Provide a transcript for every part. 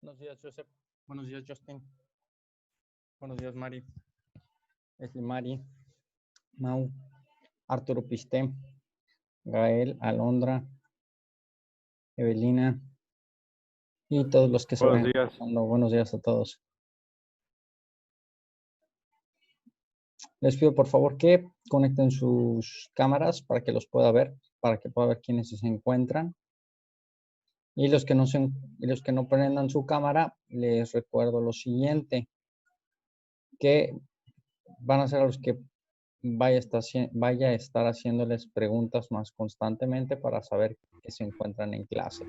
Buenos días, Joseph. Buenos días, Justin. Buenos días, Mari. Esli Mari, Mau, Arturo Pisté, Gael, Alondra, Evelina y todos los que se Buenos vayan días. conectando. Buenos días a todos. Les pido por favor que conecten sus cámaras para que los pueda ver, para que pueda ver quiénes se encuentran. Y los que no prendan su cámara, les recuerdo lo siguiente, que van a ser los que vaya a estar haciéndoles preguntas más constantemente para saber que se encuentran en clase.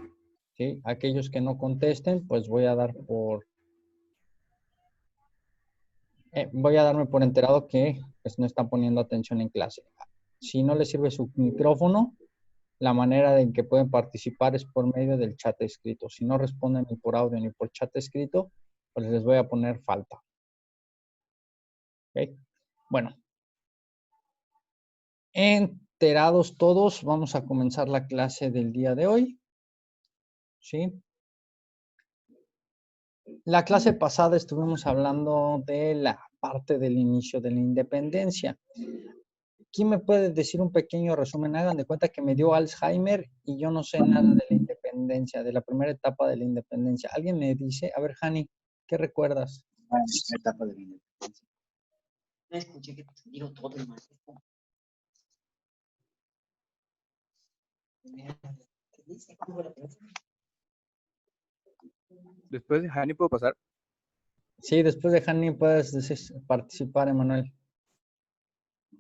¿Sí? Aquellos que no contesten, pues voy a darme por enterado que pues, no están poniendo atención en clase. Si no les sirve su micrófono, la manera en que pueden participar es por medio del chat escrito. Si no responden ni por audio ni por chat escrito, pues les voy a poner falta. ¿Okay? Bueno, enterados todos, vamos a comenzar la clase del día de hoy. ¿Sí? La clase pasada estuvimos hablando de la parte del inicio de la independencia. ¿Quién me puede decir un pequeño resumen? Hagan de cuenta que me dio Alzheimer y yo no sé nada de la independencia, de la primera etapa de la independencia. ¿Alguien me dice? A ver, Hani, ¿qué recuerdas? La etapa de la independencia. No escuché que te digo todo el maestro. ¿Qué dice? ¿Cómo fue la pregunta? Después de Hani, ¿puedo pasar? Sí, después de Hani puedes participar, Emanuel.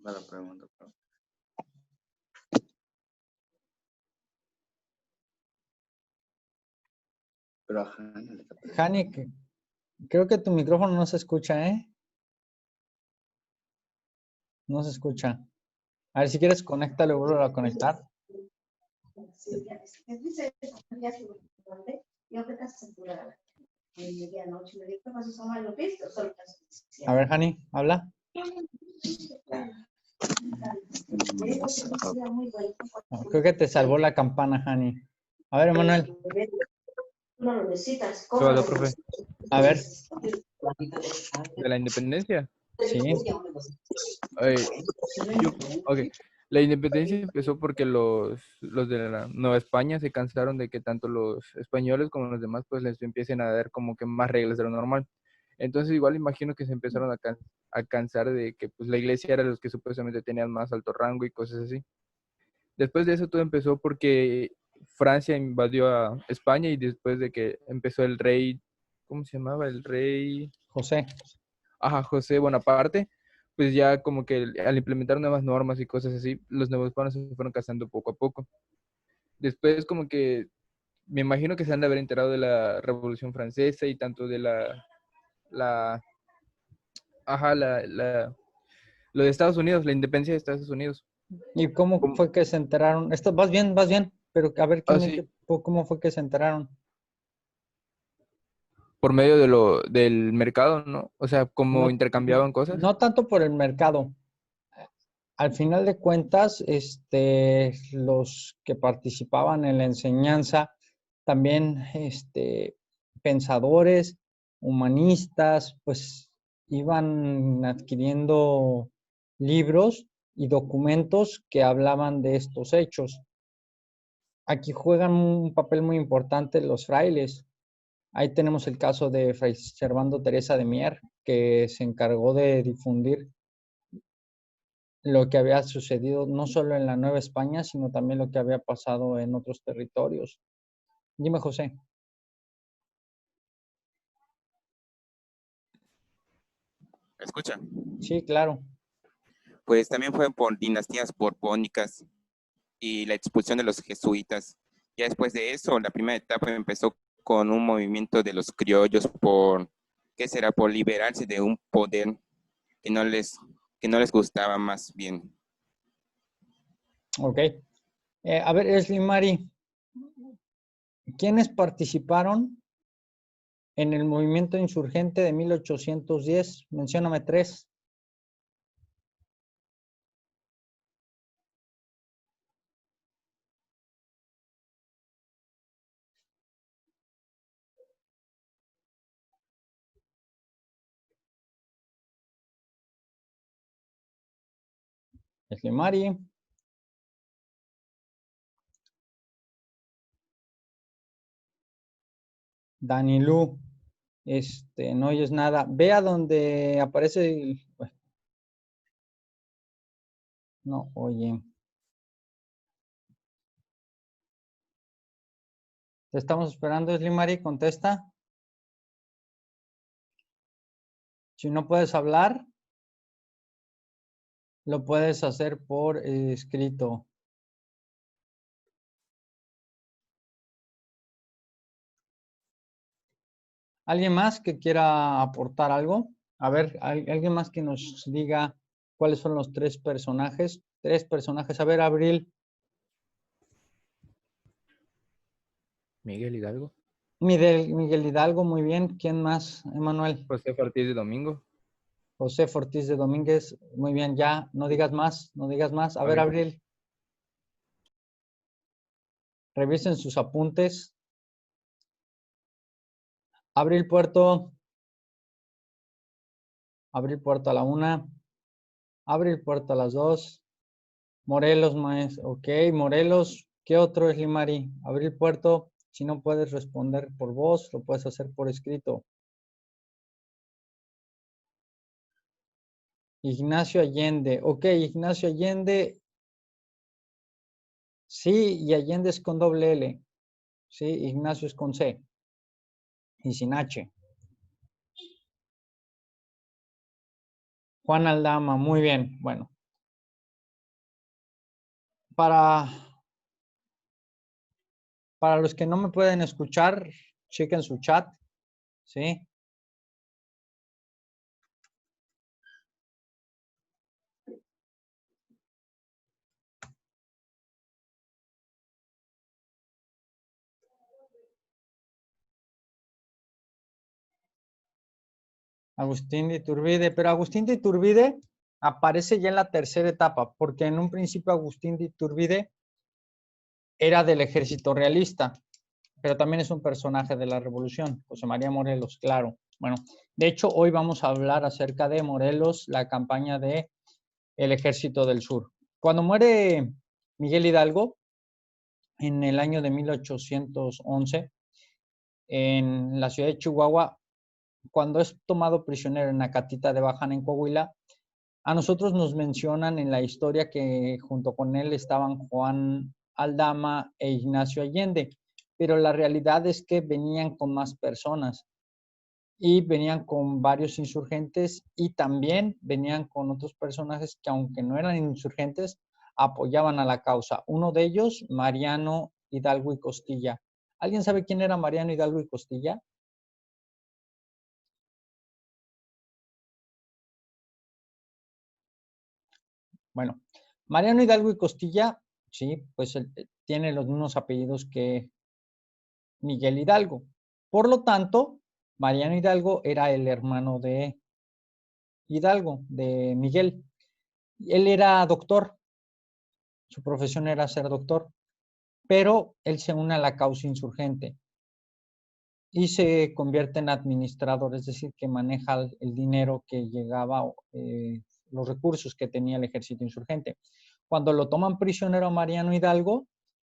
La pregunta. Pero a Hannah le está Hani, creo que tu micrófono no se escucha, ¿eh? No se escucha. A ver, si quieres, conéctale, vuelvo a conectar. A ver, Hani, habla. No, creo que te salvó la campana, Hani. A ver, Emanuel. ¿Qué pasó, profe? A ver. ¿De la independencia? Sí. Ay, ok. La independencia empezó porque los de la Nueva España se cansaron de que tanto los españoles como los demás pues les empiecen a dar como que más reglas de lo normal. Entonces igual imagino que se empezaron a cansar de que pues la iglesia era los que supuestamente tenían más alto rango y cosas así. Después de eso todo empezó porque Francia invadió a España y después de que empezó el rey, ¿cómo se llamaba? El rey... José. Ajá, José Bonaparte, pues ya como que al implementar nuevas normas y cosas así, los nuevos hispanos se fueron casando poco a poco. Después como que me imagino que se han de haber enterado de la Revolución Francesa y tanto de lo de Estados Unidos, la independencia de Estados Unidos. ¿Y cómo Como- fue que se enteraron? Vas bien, pero a ver, sí, ¿cómo fue que se enteraron? por medio del mercado, ¿no? O sea, como No, intercambiaban cosas. no tanto por el mercado. Al final de cuentas, los que participaban en la enseñanza, también, pensadores, humanistas, pues iban adquiriendo libros y documentos que hablaban de estos hechos. Aquí juegan un papel muy importante los frailes. Ahí tenemos el caso de Fray Servando Teresa de Mier, que se encargó de difundir lo que había sucedido no solo en la Nueva España, sino también lo que había pasado en otros territorios. Dime, José. ¿Me escucha? Sí, claro. Pues también fue por dinastías borbónicas y la expulsión de los jesuitas. Ya después de eso, la primera etapa empezó con un movimiento de los criollos por, ¿qué será? Por liberarse de un poder que no les, que no les gustaba más bien. Ok. A ver, Esli Mari, ¿quiénes participaron en el movimiento insurgente de 1810? Mencióname 3. Slimari. Danilu. No oyes nada. Ve a donde aparece. Bueno, no, oye. Te estamos esperando, Slimari. Contesta. Si no puedes hablar, lo puedes hacer por escrito. ¿Alguien más que quiera aportar algo? A ver, alguien más que nos diga cuáles son los tres personajes. Tres personajes. A ver, Abril. Miguel Hidalgo. Miguel Hidalgo, muy bien. ¿Quién más, Emanuel? José Ortiz de Domingo. José Ortiz de Domínguez, muy bien, ya, no digas más, no digas más. A ver, Ok. Abril. Revisen sus apuntes. Abril Puerto. Abril Puerto a la 1. Abril Puerto a las 2. Morelos, maestro. Ok, Morelos. ¿Qué otro es, Limari? Abril Puerto. Si no puedes responder por voz, lo puedes hacer por escrito. Ignacio Allende. Ok, Ignacio Allende. Sí, y Allende es con doble L. Sí, Ignacio es con C. Y sin H. Juan Aldama, muy bien. Bueno. Para los que no me pueden escuchar, chequen su chat. ¿Sí? Agustín de Iturbide, pero Agustín de Iturbide aparece ya en la tercera etapa, porque en un principio Agustín de Iturbide era del ejército realista, pero también es un personaje de la revolución, José María Morelos, claro. Bueno, de hecho, hoy vamos a hablar acerca de Morelos, la campaña de el Ejército del Sur. Cuando muere Miguel Hidalgo, en el año de 1811, en la ciudad de Chihuahua, cuando es tomado prisionero en Acatita de Baján, en Coahuila, a nosotros nos mencionan en la historia que junto con él estaban Juan Aldama e Ignacio Allende, pero la realidad es que venían con más personas y venían con varios insurgentes y también venían con otros personajes que, aunque no eran insurgentes, apoyaban a la causa. Uno de ellos, Mariano Hidalgo y Costilla. ¿Alguien sabe quién era Mariano Hidalgo y Costilla? Bueno, Mariano Hidalgo y Costilla, sí, pues tiene los mismos apellidos que Miguel Hidalgo. Por lo tanto, Mariano Hidalgo era el hermano de Hidalgo, de Miguel. Él era doctor, su profesión era ser doctor, pero él se une a la causa insurgente y se convierte en administrador, es decir, que maneja el dinero que llegaba, los recursos que tenía el ejército insurgente. Cuando lo toman prisionero a Mariano Hidalgo,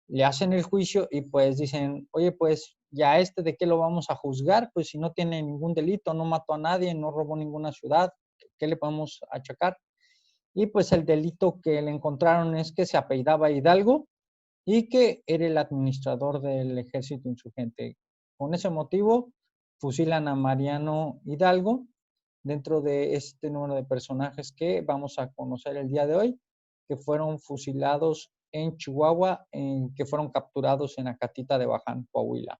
le hacen el juicio y pues dicen, oye, pues ya ¿de qué lo vamos a juzgar? Pues si no tiene ningún delito, no mató a nadie, no robó ninguna ciudad, ¿qué le podemos achacar? Y pues el delito que le encontraron es que se apellidaba Hidalgo y que era el administrador del ejército insurgente. Con ese motivo, fusilan a Mariano Hidalgo dentro de este número de personajes que vamos a conocer el día de hoy, que fueron fusilados en Chihuahua, que fueron capturados en Acatita de Baján, Coahuila.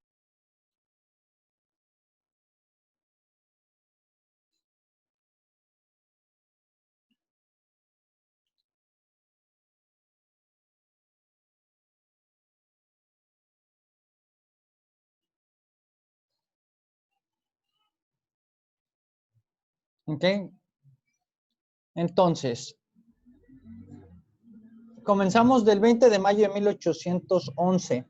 ¿Ok? Entonces, comenzamos del 20 de mayo de 1811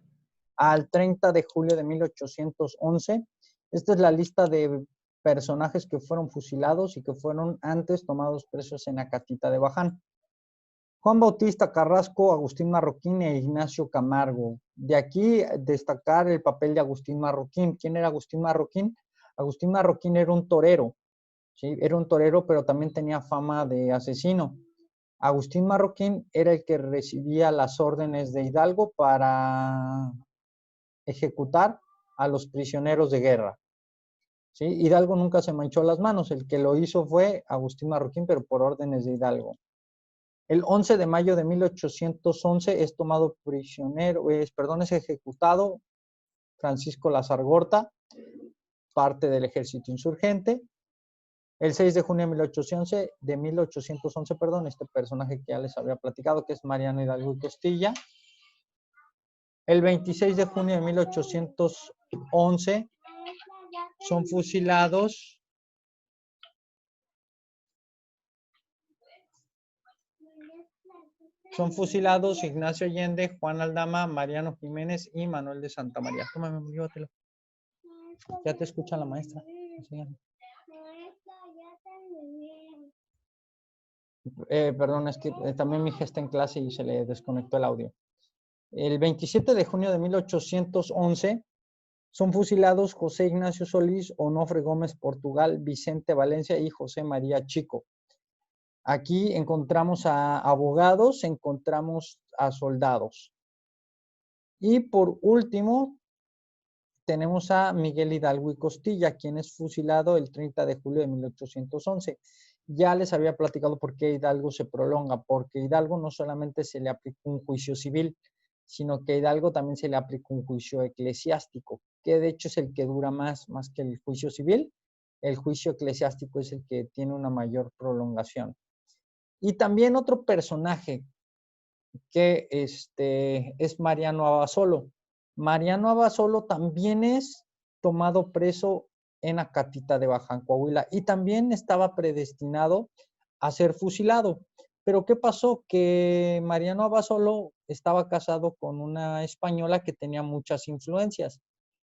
al 30 de julio de 1811. Esta es la lista de personajes que fueron fusilados y que fueron antes tomados presos en Acatita de Baján. Juan Bautista Carrasco, Agustín Marroquín e Ignacio Camargo. De aquí destacar el papel de Agustín Marroquín. ¿Quién era Agustín Marroquín? Agustín Marroquín era un torero, ¿sí? Era un torero, pero también tenía fama de asesino. Agustín Marroquín era el que recibía las órdenes de Hidalgo para ejecutar a los prisioneros de guerra, ¿sí? Hidalgo nunca se manchó las manos, el que lo hizo fue Agustín Marroquín, pero por órdenes de Hidalgo. El 11 de mayo de 1811 es tomado prisionero, es ejecutado Francisco Lazargorta, parte del ejército insurgente. El 6 de junio de 1811, este personaje que ya les había platicado, que es Mariano Hidalgo y Costilla. El 26 de junio de 1811 son fusilados Ignacio Allende, Juan Aldama, Mariano Jiménez y Manuel de Santa María. Tómame, llévatelo. Ya te escucha la maestra. Enséñame. Perdón, es que también mi hija está en clase y se le desconectó el audio. El 27 de junio de 1811 son fusilados José Ignacio Solís, Onofre Gómez Portugal, Vicente Valencia y José María Chico. Aquí encontramos a abogados, encontramos a soldados. Y por último, tenemos a Miguel Hidalgo y Costilla, quien es fusilado el 30 de julio de 1811. Ya les había platicado por qué Hidalgo se prolonga, porque Hidalgo no solamente se le aplicó un juicio civil, sino que a Hidalgo también se le aplicó un juicio eclesiástico, que de hecho es el que dura más que el juicio civil. El juicio eclesiástico es el que tiene una mayor prolongación. Y también otro personaje que es Mariano Abasolo. Mariano Abasolo también es tomado preso en Acatita de Baja Coahuila y también estaba predestinado a ser fusilado. Pero ¿qué pasó? Que Mariano Abasolo estaba casado con una española que tenía muchas influencias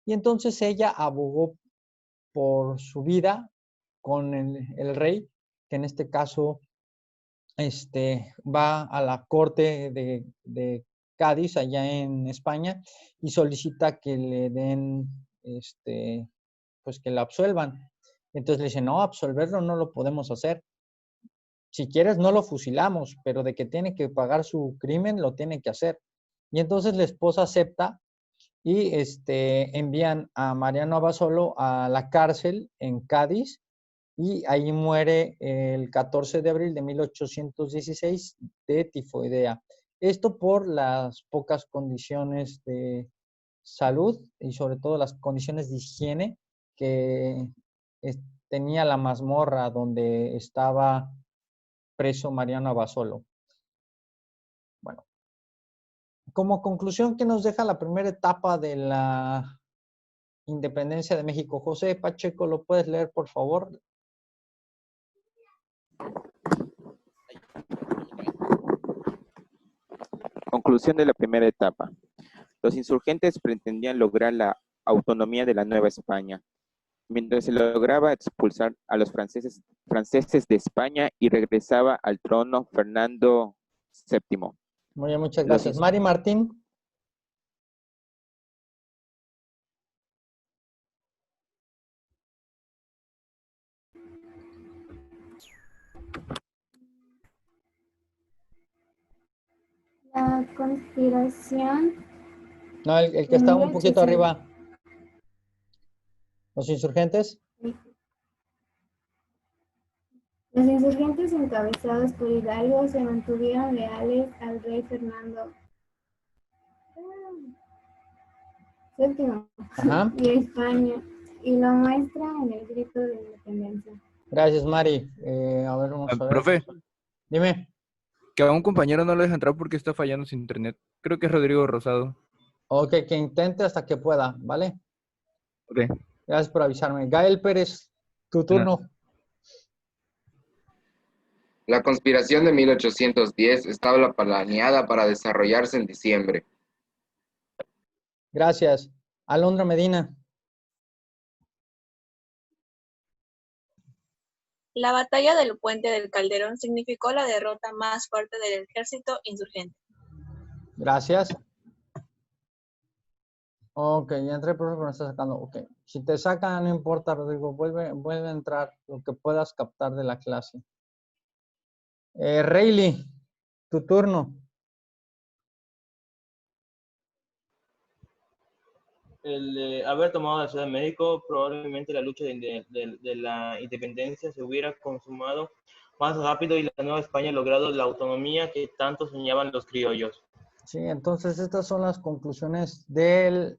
y entonces ella abogó por su vida con el rey, que en este caso va a la corte de Cádiz, allá en España, y solicita que le den, pues que la absuelvan. Entonces le dicen, no, absolverlo no lo podemos hacer. Si quieres, no lo fusilamos, pero de que tiene que pagar su crimen, lo tiene que hacer. Y entonces la esposa acepta y envían a Mariano Abasolo a la cárcel en Cádiz, y ahí muere el 14 de abril de 1816 de tifoidea. Esto por las pocas condiciones de salud y sobre todo las condiciones de higiene que tenía la mazmorra donde estaba preso Mariano Abasolo. Bueno, como conclusión, ¿qué nos deja la primera etapa de la independencia de México? José Pacheco, ¿lo puedes leer, por favor? Conclusión de la primera etapa. Los insurgentes pretendían lograr la autonomía de la Nueva España, mientras se lograba expulsar a los franceses de España y regresaba al trono Fernando VII. Muy bien, muchas gracias. Mari Martín. La conspiración. No, el que está un poquito arriba. ¿Los insurgentes? Los insurgentes encabezados por Hidalgo se mantuvieron leales al rey Fernando VII y a España, y lo muestra en el grito de independencia. Gracias, Mari. A ver, vamos a ver. Profe. Dime. Que a un compañero no lo deja entrar porque está fallando su internet. Creo que es Rodrigo Rosado. Ok, que intente hasta que pueda, ¿vale? Ok. Gracias por avisarme. Gael Pérez, tu turno. La conspiración de 1810 estaba planeada para desarrollarse en diciembre. Gracias. Alondra Medina. La batalla del Puente del Calderón significó la derrota más fuerte del ejército insurgente. Gracias. Ok, ya entré, pero me está sacando. Ok, si te sacan, no importa, Rodrigo, vuelve a entrar lo que puedas captar de la clase. Rayleigh, tu turno. El haber tomado la Ciudad de México, probablemente la lucha de la independencia se hubiera consumado más rápido y la Nueva España ha logrado la autonomía que tanto soñaban los criollos. Sí, entonces estas son las conclusiones de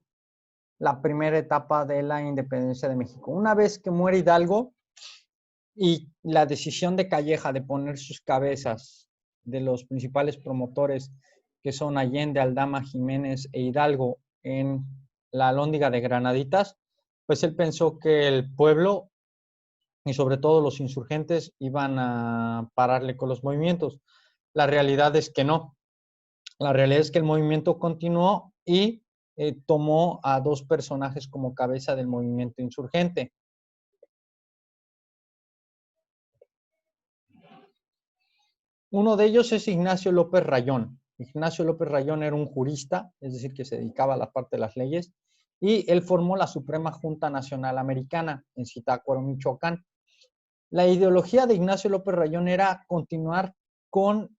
la primera etapa de la independencia de México. Una vez que muere Hidalgo y la decisión de Calleja de poner sus cabezas de los principales promotores, que son Allende, Aldama, Jiménez e Hidalgo, en la Alhóndiga de Granaditas, pues él pensó que el pueblo y sobre todo los insurgentes iban a pararle con los movimientos. La realidad es que no. La realidad es que el movimiento continuó y tomó a dos personajes como cabeza del movimiento insurgente. Uno de ellos es Ignacio López Rayón. Ignacio López Rayón era un jurista, es decir, que se dedicaba a la parte de las leyes, y él formó la Suprema Junta Nacional Americana en Zitácuaro, Michoacán. La ideología de Ignacio López Rayón era continuar con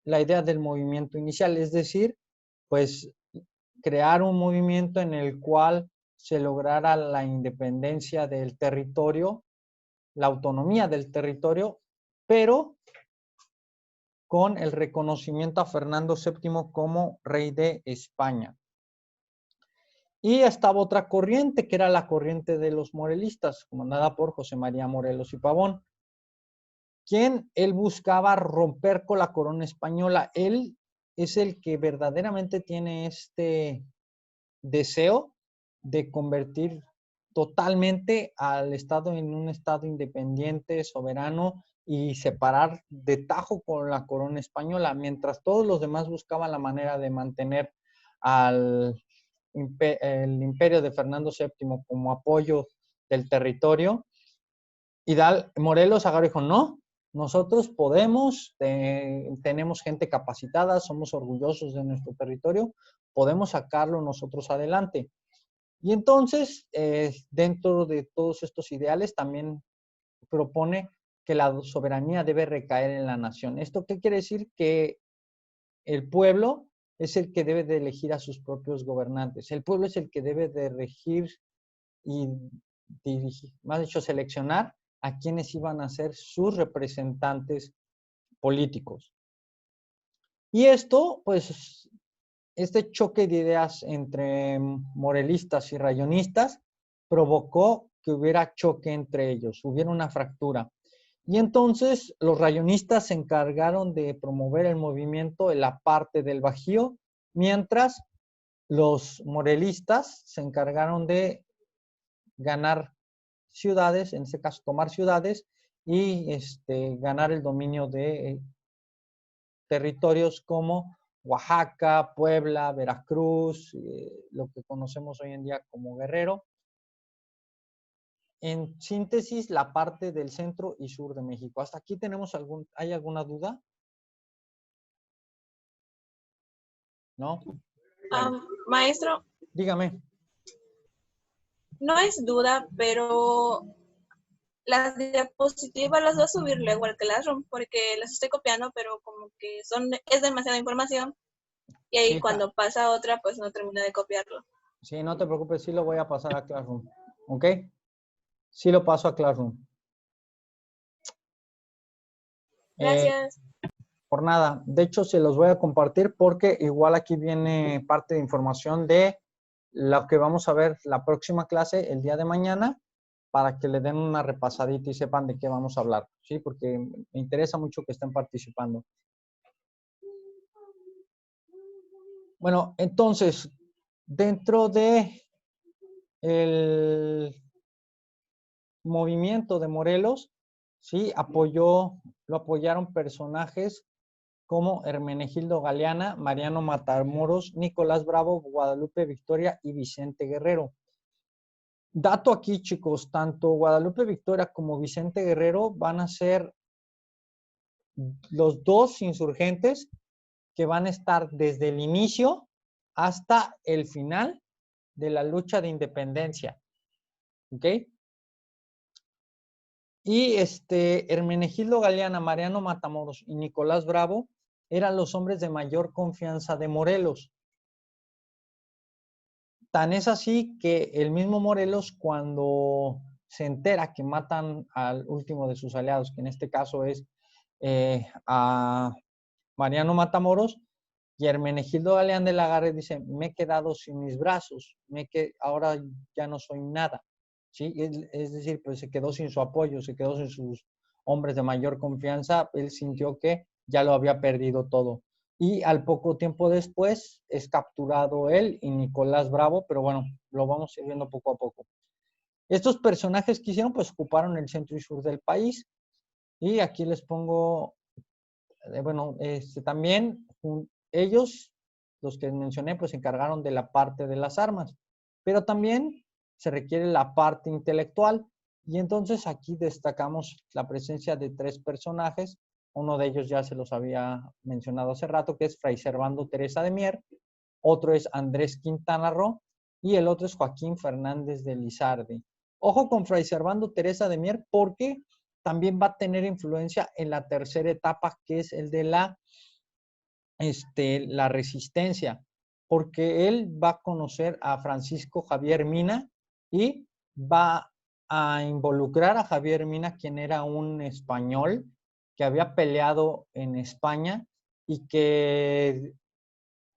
la idea del movimiento inicial, es decir, pues crear un movimiento en el cual se lograra la independencia del territorio, la autonomía del territorio, pero con el reconocimiento a Fernando VII como rey de España. Y estaba otra corriente, que era la corriente de los morelistas, comandada por José María Morelos y Pavón, quien él buscaba romper con la corona española. Él es el que verdaderamente tiene este deseo de convertir totalmente al Estado en un Estado independiente, soberano y separar de tajo con la corona española, mientras todos los demás buscaban la manera de mantener el imperio de Fernando VII como apoyo del territorio. Morelos agarró y dijo, no, nosotros podemos, tenemos gente capacitada, somos orgullosos de nuestro territorio, podemos sacarlo nosotros adelante. Y entonces, dentro de todos estos ideales, también propone que la soberanía debe recaer en la nación. ¿Esto qué quiere decir? Que el pueblo es el que debe de elegir a sus propios gobernantes. El pueblo es el que debe de regir y dirigir, más dicho, seleccionar a quienes iban a ser sus representantes políticos. Y esto, pues, este choque de ideas entre morelistas y rayonistas provocó que hubiera choque entre ellos, hubiera una fractura. Y entonces los rayonistas se encargaron de promover el movimiento en la parte del Bajío, mientras los morelistas se encargaron de ganar ciudades, en este caso tomar ciudades y ganar el dominio de territorios como Oaxaca, Puebla, Veracruz, lo que conocemos hoy en día como Guerrero. En síntesis, la parte del centro y sur de México. ¿Hasta aquí hay alguna duda? ¿No? Maestro. Dígame. No es duda, pero las diapositivas las voy a subir luego al Classroom porque las estoy copiando, pero como que es demasiada información y ahí sí, cuando pasa otra, pues no termino de copiarlo. Sí, no te preocupes, sí lo voy a pasar a Classroom. ¿Ok? Sí lo paso a Classroom. Gracias. Por nada. De hecho, se los voy a compartir porque igual aquí viene parte de información de lo que vamos a ver la próxima clase el día de mañana para que le den una repasadita y sepan de qué vamos a hablar, ¿sí? Porque me interesa mucho que estén participando. Bueno, entonces, dentro de el movimiento de Morelos, ¿sí? Lo apoyaron personajes como Hermenegildo Galeana, Mariano Matamoros, Nicolás Bravo, Guadalupe Victoria y Vicente Guerrero. Dato aquí, chicos, tanto Guadalupe Victoria como Vicente Guerrero van a ser los dos insurgentes que van a estar desde el inicio hasta el final de la lucha de independencia. ¿Ok? Y Hermenegildo Galeana, Mariano Matamoros y Nicolás Bravo eran los hombres de mayor confianza de Morelos. Tan es así que el mismo Morelos, cuando se entera que matan al último de sus aliados, que en este caso es a Mariano Matamoros, y Hermenegildo Galeán de la Garre dice, me he quedado sin mis brazos, ahora ya no soy nada. ¿Sí? Es decir, pues se quedó sin su apoyo, se quedó sin sus hombres de mayor confianza, él sintió que ya lo había perdido todo. Y al poco tiempo después es capturado él y Nicolás Bravo, pero bueno, lo vamos a ir viendo poco a poco. Estos personajes que hicieron, pues ocuparon el centro y sur del país. Y aquí les pongo, bueno, también ellos, los que mencioné, pues se encargaron de la parte de las armas, pero también se requiere la parte intelectual. Y entonces aquí destacamos la presencia de tres personajes. Uno de ellos ya se los había mencionado hace rato, que es Fray Servando Teresa de Mier. Otro es Andrés Quintana Roo y el otro es Joaquín Fernández de Lizardi. Ojo con Fray Servando Teresa de Mier porque también va a tener influencia en la tercera etapa, que es el de la resistencia, porque él va a conocer a Francisco Javier Mina y va a involucrar a Javier Mina, quien era un español que había peleado en España y que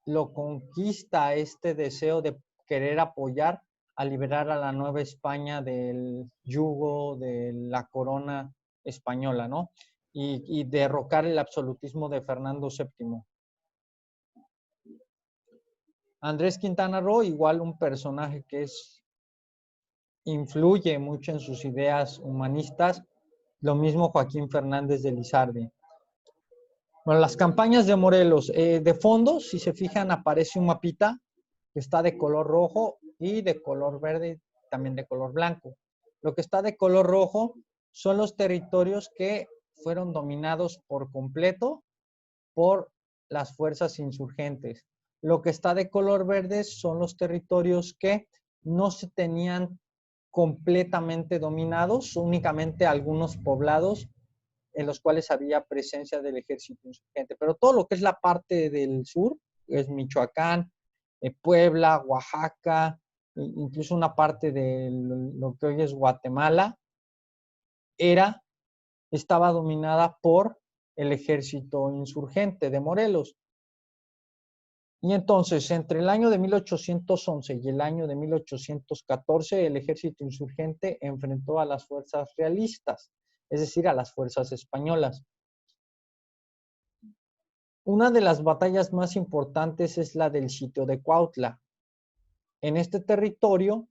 lo conquista este deseo de querer apoyar a liberar a la Nueva España del yugo de la corona española, ¿no? Y derrocar el absolutismo de Fernando VII. Andrés Quintana Roo, igual un personaje que influye mucho en sus ideas humanistas, lo mismo Joaquín Fernández de Lizardi. Bueno, las campañas de Morelos, de fondo, si se fijan, aparece un mapita que está de color rojo y de color verde, también de color blanco. Lo que está de color rojo son los territorios que fueron dominados por completo por las fuerzas insurgentes. Lo que está de color verde son los territorios que no se tenían completamente dominados, únicamente algunos poblados en los cuales había presencia del ejército insurgente. Pero todo lo que es la parte del sur, es Michoacán, Puebla, Oaxaca, incluso una parte de lo que hoy es Guatemala, estaba dominada por el ejército insurgente de Morelos. Y entonces, entre el año de 1811 y el año de 1814, el ejército insurgente enfrentó a las fuerzas realistas, es decir, a las fuerzas españolas. Una de las batallas más importantes es la del sitio de Cuautla. En este territorio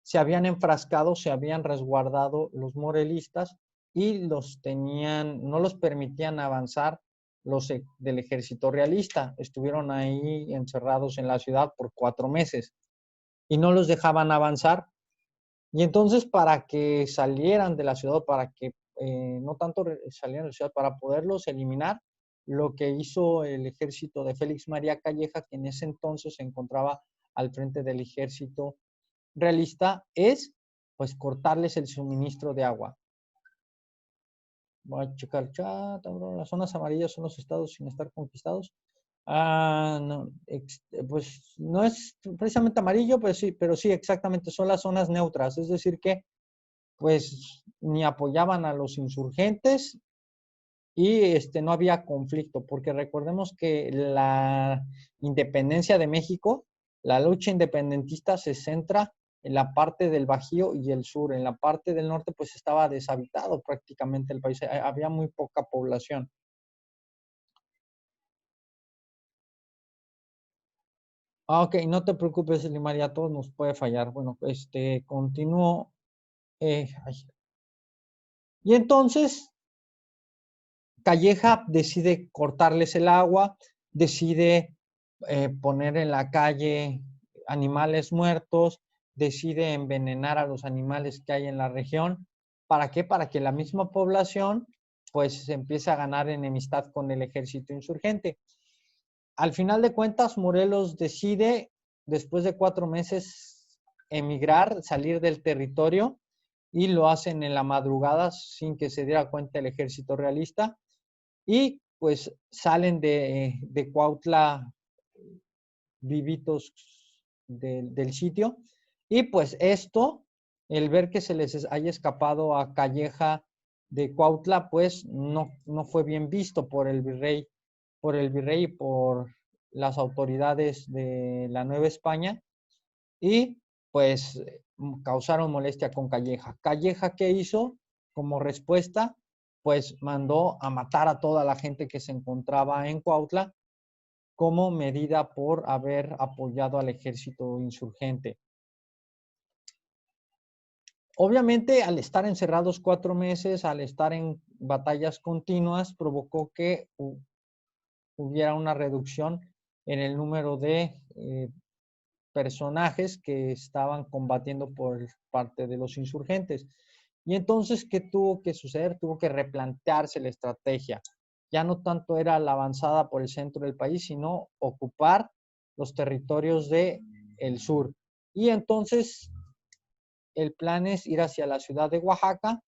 se habían enfrascado, se habían resguardado los morelistas y no los permitían avanzar los del ejército realista. Estuvieron ahí encerrados en la ciudad por 4 meses y no los dejaban avanzar. Y entonces, para que salieran de la ciudad, para que no tanto salieran de la ciudad, para poderlos eliminar, lo que hizo el ejército de Félix María Calleja, que en ese entonces se encontraba al frente del ejército realista, es pues cortarles el suministro de agua. Voy a checar el chat. Las zonas amarillas son los estados sin estar conquistados. No, pues no es precisamente amarillo, pero sí, exactamente, son las zonas neutras. Es decir que pues ni apoyaban a los insurgentes y no había conflicto, porque recordemos que la independencia de México, la lucha independentista se centra en la parte del Bajío y el sur. En la parte del norte pues estaba deshabitado prácticamente el país, había muy poca población. Ok, no te preocupes, Limaria, a todos nos puede fallar. Bueno, continúo. Y entonces, Calleja decide cortarles el agua, decide poner en la calle animales muertos, decide envenenar a los animales que hay en la región. ¿Para qué? Para que la misma población pues empiece a ganar enemistad con el ejército insurgente. Al final de cuentas, Morelos decide, después de 4 meses, emigrar, salir del territorio, y lo hacen en la madrugada sin que se diera cuenta el ejército realista, y pues salen de Cuautla vivitos del sitio. Y pues esto, el ver que se les haya escapado a Calleja de Cuautla, pues no fue bien visto por el virrey y por las autoridades de la Nueva España, y pues causaron molestia con Calleja. Calleja, ¿qué hizo como respuesta? Pues mandó a matar a toda la gente que se encontraba en Cuautla, como medida por haber apoyado al ejército insurgente. Obviamente, al estar encerrados 4 meses, al estar en batallas continuas, provocó que hubiera una reducción en el número de personajes que estaban combatiendo por parte de los insurgentes. Y entonces, ¿qué tuvo que suceder? Tuvo que replantearse la estrategia. Ya no tanto era la avanzada por el centro del país, sino ocupar los territorios del sur. Y entonces, el plan es ir hacia la ciudad de Oaxaca.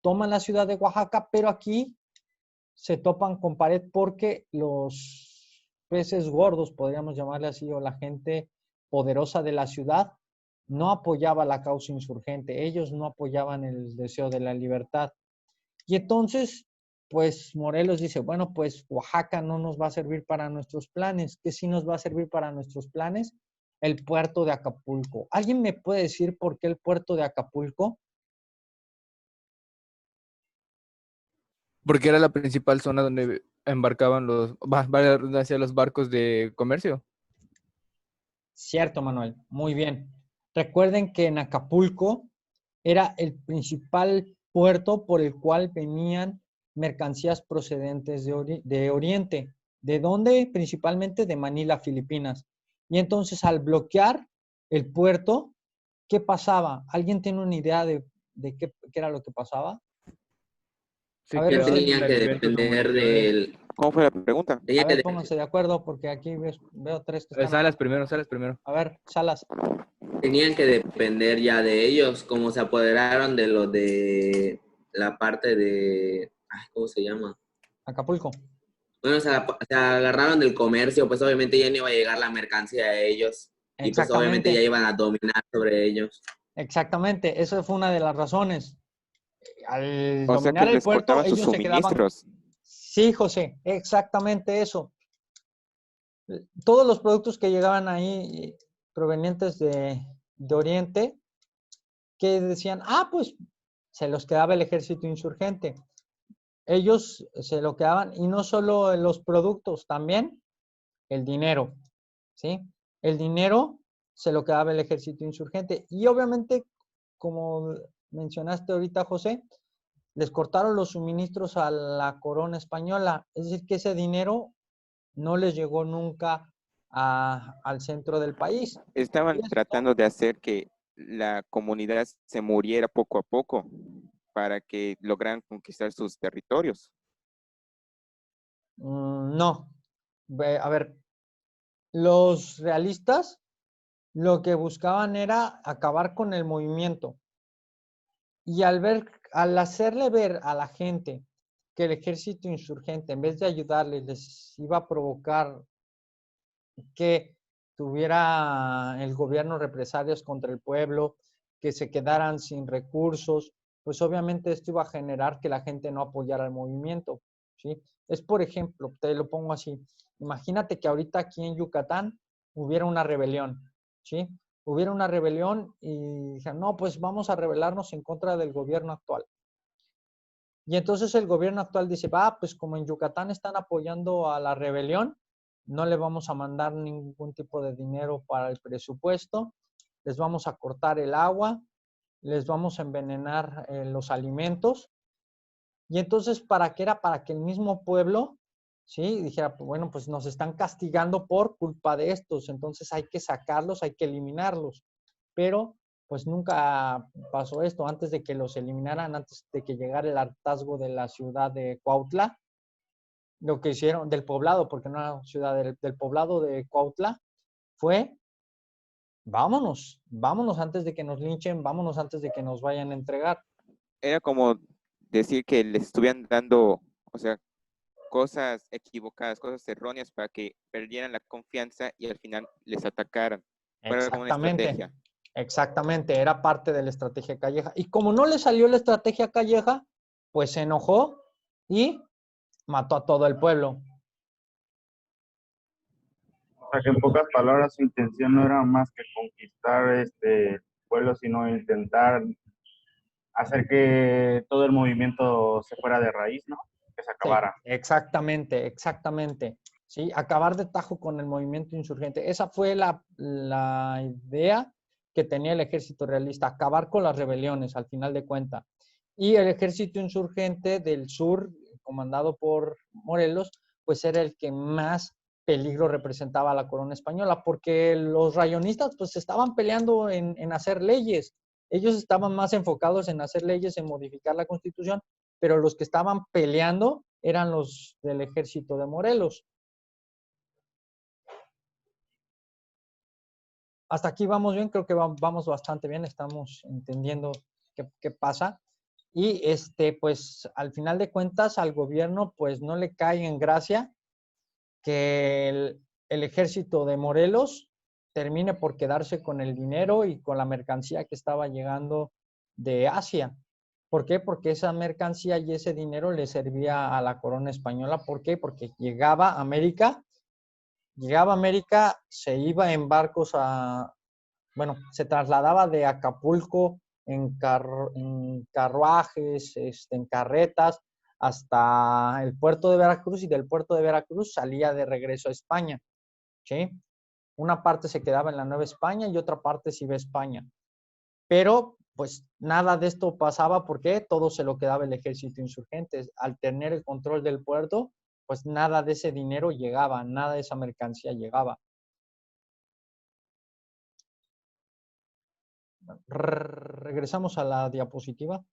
Toman la ciudad de Oaxaca, pero aquí se topan con pared porque los peces gordos, podríamos llamarle así, o la gente poderosa de la ciudad, no apoyaba la causa insurgente. Ellos no apoyaban el deseo de la libertad. Y entonces, pues Morelos dice, bueno, pues Oaxaca no nos va a servir para nuestros planes. ¿Qué sí nos va a servir para nuestros planes? El puerto de Acapulco. ¿Alguien me puede decir por qué el puerto de Acapulco? Porque era la principal zona donde embarcaban hacia los barcos de comercio. Cierto, Manuel. Muy bien. Recuerden que en Acapulco era el principal puerto por el cual venían mercancías procedentes de Oriente. ¿De dónde? Principalmente de Manila, Filipinas. Y entonces, al bloquear el puerto, ¿qué pasaba? ¿Alguien tiene una idea de qué era lo que pasaba? Se A ver, quedaban Tenían sin que alimentos o depender municiones. del... ¿Cómo fue la pregunta? a ver, pónganse de acuerdo, porque aquí veo 3 que están... Salas primero. A ver, Salas. Tenían que depender ya de ellos, como se apoderaron de lo de la parte de... ¿Cómo se llama? Acapulco. Bueno, se agarraron del comercio, pues obviamente ya no iba a llegar la mercancía a ellos. Y pues obviamente ya iban a dominar sobre ellos. Exactamente, eso fue una de las razones. Al O sea que dominar el les puerto, cortaban sus ellos se quedaban... suministros. Sí, José, exactamente eso. Todos los productos que llegaban ahí provenientes de Oriente, que decían, pues se los quedaba el ejército insurgente. Ellos se lo quedaban, y no solo los productos, también el dinero, ¿sí? El dinero se lo quedaba el ejército insurgente. Y obviamente, como mencionaste ahorita, José, les cortaron los suministros a la corona española. Es decir, que ese dinero no les llegó nunca al centro del país. Estaban tratando de hacer que la comunidad se muriera poco a poco para que lograran conquistar sus territorios. No. A ver, los realistas lo que buscaban era acabar con el movimiento. Y al hacerle ver a la gente que el ejército insurgente, en vez de ayudarles, les iba a provocar que tuviera el gobierno represalias contra el pueblo, que se quedaran sin recursos, pues obviamente esto iba a generar que la gente no apoyara el movimiento, ¿sí? Es, por ejemplo, te lo pongo así, imagínate que ahorita aquí en Yucatán hubiera una rebelión, ¿sí? Hubiera una rebelión y dijeron, no, pues vamos a rebelarnos en contra del gobierno actual. Y entonces el gobierno actual dice, pues como en Yucatán están apoyando a la rebelión, no le vamos a mandar ningún tipo de dinero para el presupuesto, les vamos a cortar el agua, les vamos a envenenar los alimentos. Y entonces, ¿para qué era? Para que el mismo pueblo, ¿sí? Dijera, bueno, pues nos están castigando por culpa de estos, entonces hay que sacarlos, hay que eliminarlos. Pero pues nunca pasó esto. Antes de que los eliminaran, antes de que llegara el hartazgo de la ciudad de Cuautla, lo que hicieron del poblado, porque no era ciudad, del poblado de Cuautla, fue vámonos, vámonos antes de que nos linchen, vámonos antes de que nos vayan a entregar. Era como decir que les estuvieran dando, o sea, cosas equivocadas, cosas erróneas para que perdieran la confianza y al final les atacaran. Fuera como una Exactamente, estrategia. exactamente, era parte de la estrategia Calleja. Y como no le salió la estrategia Calleja, pues se enojó y mató a todo el pueblo. O sea, que en pocas palabras su intención no era más que conquistar este pueblo, sino intentar hacer que todo el movimiento se fuera de raíz, ¿no? Que se acabara. Sí, exactamente, exactamente. Sí, acabar de tajo con el movimiento insurgente. Esa fue la idea que tenía el ejército realista, acabar con las rebeliones al final de cuentas. Y el ejército insurgente del sur, comandado por Morelos, pues era el que más peligro representaba a la corona española, porque los rayonistas pues estaban peleando en hacer leyes. Ellos estaban más enfocados en hacer leyes, en modificar la constitución, pero los que estaban peleando eran los del ejército de Morelos. Hasta aquí vamos bien, creo que vamos bastante bien, estamos entendiendo qué pasa. Y pues al final de cuentas al gobierno pues no le cae en gracia que el ejército de Morelos termine por quedarse con el dinero y con la mercancía que estaba llegando de Asia. ¿Por qué? Porque esa mercancía y ese dinero le servía a la corona española. ¿Por qué? Porque llegaba a América, se iba en barcos se trasladaba de Acapulco en carruajes, en carretas, hasta el puerto de Veracruz, y del puerto de Veracruz salía de regreso a España, ¿sí? Una parte se quedaba en la Nueva España y otra parte se iba a España. Pero pues nada de esto pasaba porque todo se lo quedaba el ejército insurgente. Al tener el control del puerto, pues nada de ese dinero llegaba, nada de esa mercancía llegaba. Regresamos a la diapositiva.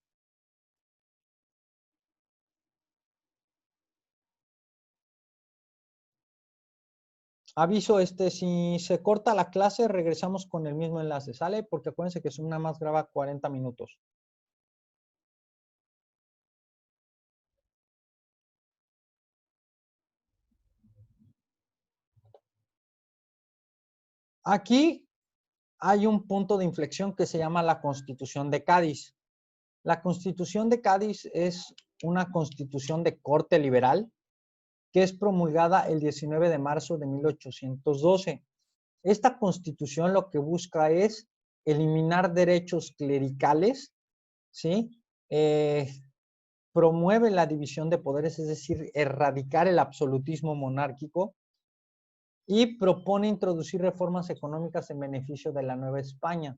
Aviso, si se corta la clase, regresamos con el mismo enlace, ¿sale? Porque acuérdense que Zoom nada más graba 40 minutos. Aquí hay un punto de inflexión que se llama la Constitución de Cádiz. La Constitución de Cádiz es una constitución de corte liberal que es promulgada el 19 de marzo de 1812. Esta constitución lo que busca es eliminar derechos clericales, ¿sí? Promueve la división de poderes, es decir, erradicar el absolutismo monárquico, y propone introducir reformas económicas en beneficio de la Nueva España.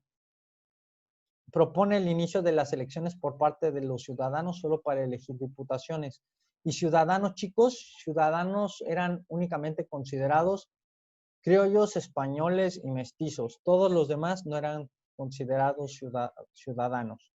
Propone el inicio de las elecciones por parte de los ciudadanos solo para elegir diputaciones. Y ciudadanos, chicos, ciudadanos eran únicamente considerados criollos, españoles y mestizos. Todos los demás no eran considerados ciudadanos.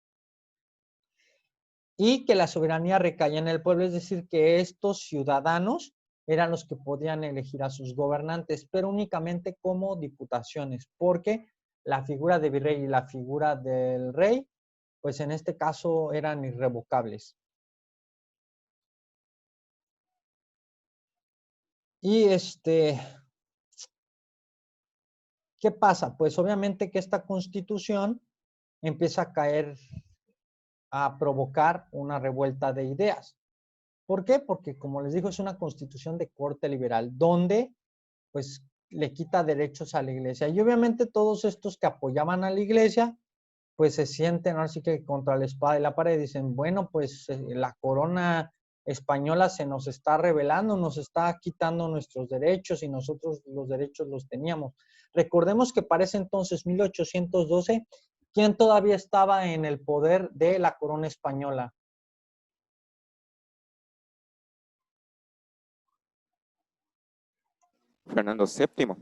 Y que la soberanía recaía en el pueblo, es decir, que estos ciudadanos eran los que podían elegir a sus gobernantes, pero únicamente como diputaciones, porque la figura de virrey y la figura del rey, pues en este caso eran irrevocables. Y ¿qué pasa? Pues obviamente que esta constitución empieza a provocar una revuelta de ideas. ¿Por qué? Porque, como les digo, es una constitución de corte liberal, donde pues le quita derechos a la iglesia. Y obviamente todos estos que apoyaban a la iglesia, pues se sienten así que contra la espada y la pared, dicen, bueno, pues la corona española se nos está rebelando, nos está quitando nuestros derechos y nosotros los derechos los teníamos. Recordemos que para ese entonces, 1812, ¿quién todavía estaba en el poder de la corona española? Fernando VII.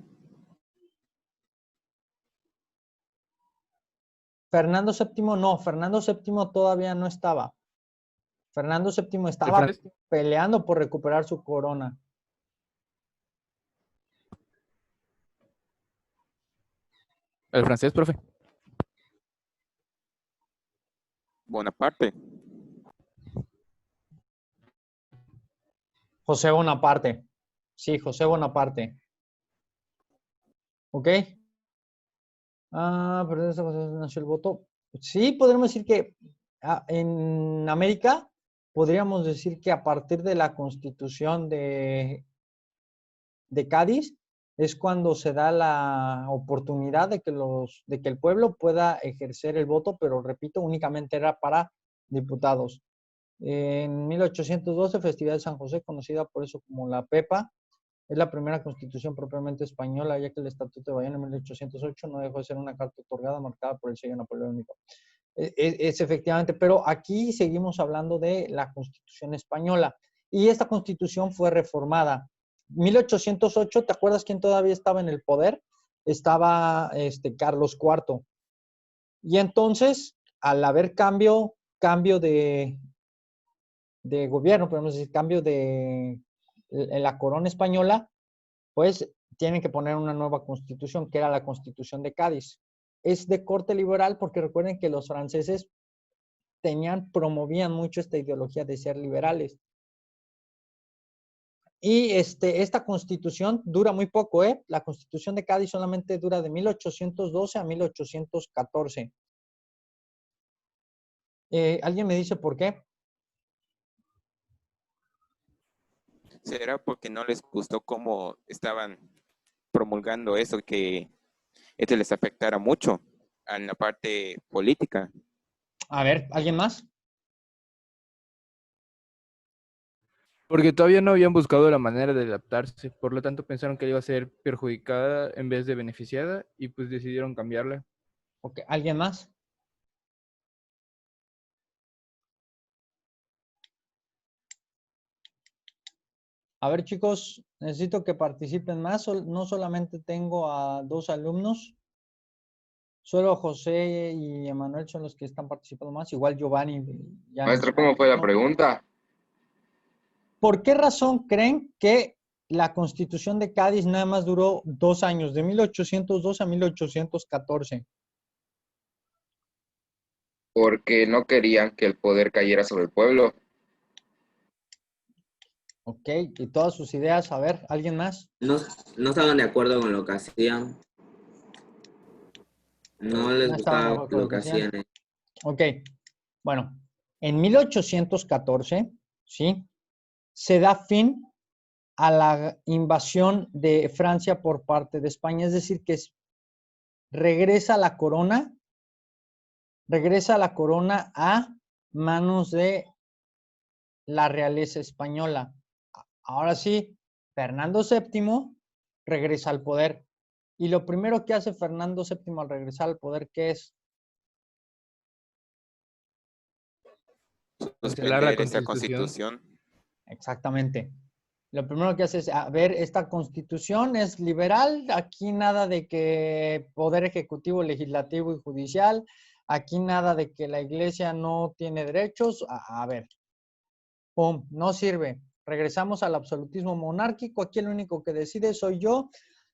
Fernando VII no, Fernando VII todavía no estaba. Fernando VII estaba peleando por recuperar su corona. El francés, profe. Bonaparte. José Bonaparte. Sí, José Bonaparte. ¿Ok? Pero esa nació el voto. Sí, podríamos decir que en América, podríamos decir que a partir de la Constitución de Cádiz, es cuando se da la oportunidad de que el pueblo pueda ejercer el voto, pero repito, únicamente era para diputados. En 1812, festividad de San José, conocida por eso como la Pepa, es la primera constitución propiamente española, ya que el Estatuto de Bayona en 1808 no dejó de ser una carta otorgada marcada por el sello napoleónico. Es efectivamente, pero aquí seguimos hablando de la Constitución española, y esta Constitución fue reformada. 1808, ¿te acuerdas quién todavía estaba en el poder? Estaba Carlos IV. Y entonces, al haber cambio de gobierno, podemos decir, cambio en la corona española, pues tienen que poner una nueva constitución, que era la Constitución de Cádiz. Es de corte liberal porque recuerden que los franceses promovían mucho esta ideología de ser liberales. Y esta constitución dura muy poco, ¿eh? La Constitución de Cádiz solamente dura de 1812 a 1814. ¿Alguien me dice por qué? ¿Será porque no les gustó cómo estaban promulgando eso, que esto les afectara mucho en la parte política? A ver, ¿alguien más? Porque todavía no habían buscado la manera de adaptarse, por lo tanto pensaron que iba a ser perjudicada en vez de beneficiada y pues decidieron cambiarla. Ok, ¿alguien más? A ver, chicos, necesito que participen más. No solamente tengo a 2 alumnos, solo José y Emanuel son los que están participando más. Igual Giovanni. Maestro, ¿cómo fue la pregunta? ¿Por qué razón creen que la Constitución de Cádiz nada más duró 2 años, de 1812 a 1814? Porque no querían que el poder cayera sobre el pueblo. Ok, y todas sus ideas, a ver, ¿alguien más? No estaban de acuerdo con lo que hacían. No les gustaba lo que hacían. Ok, bueno, en 1814, ¿sí? Se da fin a la invasión de Francia por parte de España, es decir, que regresa la corona a manos de la realeza española. Ahora sí, Fernando VII regresa al poder. Y lo primero que hace Fernando VII al regresar al poder, ¿qué es? Suspender esa constitución. Exactamente. Lo primero que hace es, a ver, esta constitución es liberal, aquí nada de que poder ejecutivo, legislativo y judicial, aquí nada de que la iglesia no tiene derechos, a ver, ¡pum!, no sirve. Regresamos al absolutismo monárquico, aquí el único que decide soy yo,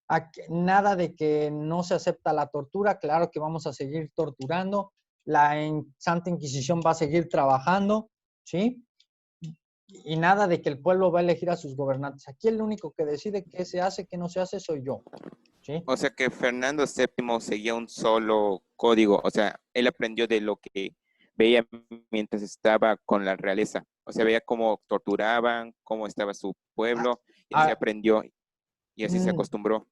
aquí, nada de que no se acepta la tortura, claro que vamos a seguir torturando, la Santa Inquisición va a seguir trabajando, ¿sí? Y nada de que el pueblo va a elegir a sus gobernantes. Aquí el único que decide qué se hace, qué no se hace, soy yo. ¿Sí? O sea que Fernando VII seguía un solo código. O sea, él aprendió de lo que veía mientras estaba con la realeza. O sea, veía cómo torturaban, cómo estaba su pueblo, y así aprendió y así se acostumbró.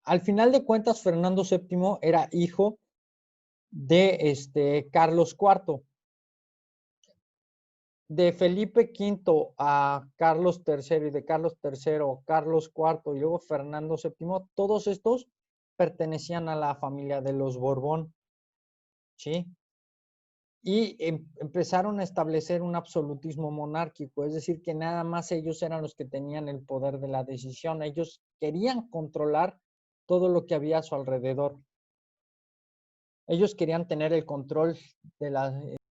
Al final de cuentas, Fernando VII era hijo de Carlos IV. De Felipe V a Carlos III y de Carlos III a Carlos IV y luego Fernando VII, todos estos pertenecían a la familia de los Borbón, ¿sí? Y empezaron a establecer un absolutismo monárquico, es decir, que nada más ellos eran los que tenían el poder de la decisión, ellos querían controlar todo lo que había a su alrededor. Ellos querían tener el control de la